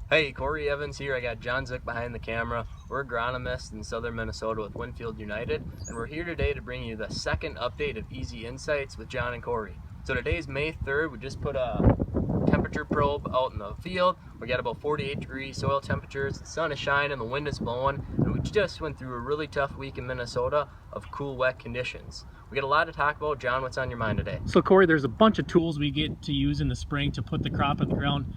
Hey, Corey Evans here. I got John Zook behind the camera. We're agronomists in southern Minnesota with Winfield United, and we're here today to bring you the second update of Easy Insights with John and Corey. So today's May 3rd. We just put a temperature probe out in the field. We got about 48-degree soil temperatures. The sun is shining, the wind is blowing, and we just went through a really tough week in Minnesota of cool, wet conditions. We got a lot to talk about. John, what's on your mind today? So Corey, there's a bunch of tools we get to use in the spring to put the crop in the ground.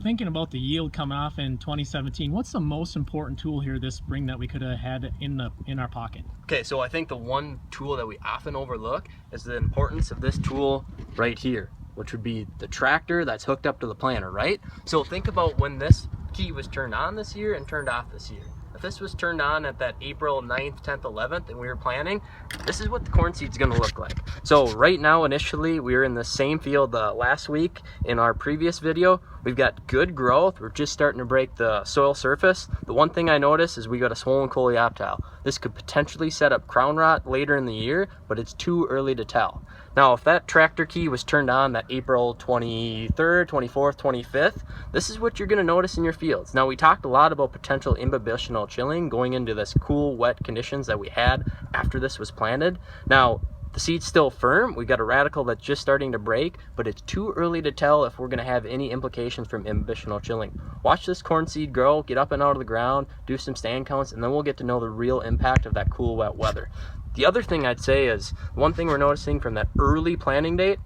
Thinking about the yield coming off in 2017, what's the most important tool here this spring that we could have had in our pocket? Okay, so I think the one tool that we often overlook is the importance of this tool right here, which would be the tractor that's hooked up to the planter, right? So think about when this key was turned on this year and turned off this year. If this was turned on at that April 9th, 10th, 11th, and we were planting, this is what the corn seed's gonna look like. So right now, initially, we were in the same field last week in our previous video. We've got good growth. We're just starting to break the soil surface. The one thing I noticed is we got a swollen coleoptile. This could potentially set up crown rot later in the year, but it's too early to tell. Now, if that tractor key was turned on that April 23rd, 24th, 25th, this is what you're gonna notice in your fields. Now, we talked a lot about potential imbibitional chilling going into this cool, wet conditions that we had after this was planted. Now, the seed's still firm. We've got a radicle that's just starting to break, but it's too early to tell if we're gonna have any implications from imbibitional chilling. Watch this corn seed grow, get up and out of the ground, do some stand counts, and then we'll get to know the real impact of that cool, wet weather. The other thing I'd say is, one thing we're noticing from that early planting date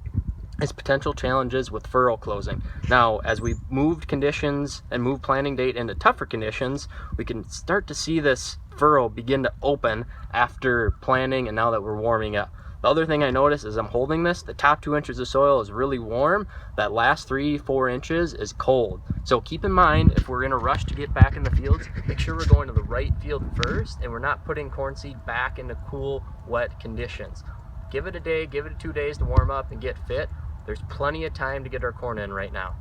is potential challenges with furrow closing. Now, as we moved conditions and moved planting date into tougher conditions, we can start to see this furrow begin to open after planting and now that we're warming up. The other thing I notice is I'm holding this, the top 2 inches of soil is really warm. That last 3-4 inches is cold. So keep in mind, if we're in a rush to get back in the fields, make sure we're going to the right field first and we're not putting corn seed back into cool, wet conditions. Give it a day, give it 2 days to warm up and get fit. There's plenty of time to get our corn in right now.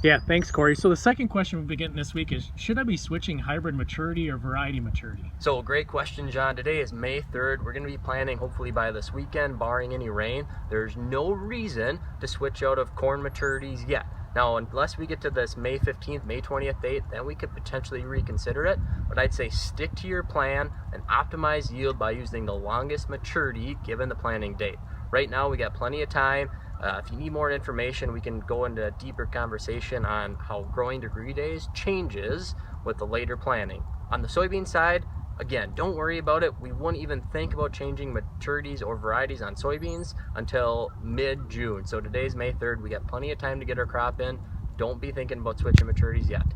Yeah, thanks, Corey. So the second question we've been getting this week is, should I be switching hybrid maturity or variety maturity? So great question, John. Today is May 3rd. We're going to be planting hopefully by this weekend, barring any rain. There's no reason to switch out of corn maturities yet. Now, unless we get to this May 15th, May 20th date, then we could potentially reconsider it. But I'd say stick to your plan and optimize yield by using the longest maturity given the planting date. Right now, we got plenty of time. If you need more information, we can go into a deeper conversation on how growing degree days changes with the later planting. On the soybean side, again, don't worry about it. We wouldn't even think about changing maturities or varieties on soybeans until mid-June. So today's May 3rd. We got plenty of time to get our crop in. Don't be thinking about switching maturities yet.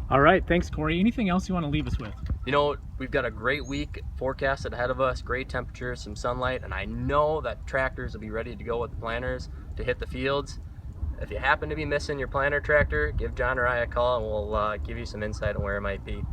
All right, thanks, Corey. Anything else you want to leave us with? You know, we've got a great week forecasted ahead of us, great temperatures, some sunlight, and I know that tractors will be ready to go with the planters to hit the fields. If you happen to be missing your planter tractor, give John or I a call and we'll give you some insight on where it might be.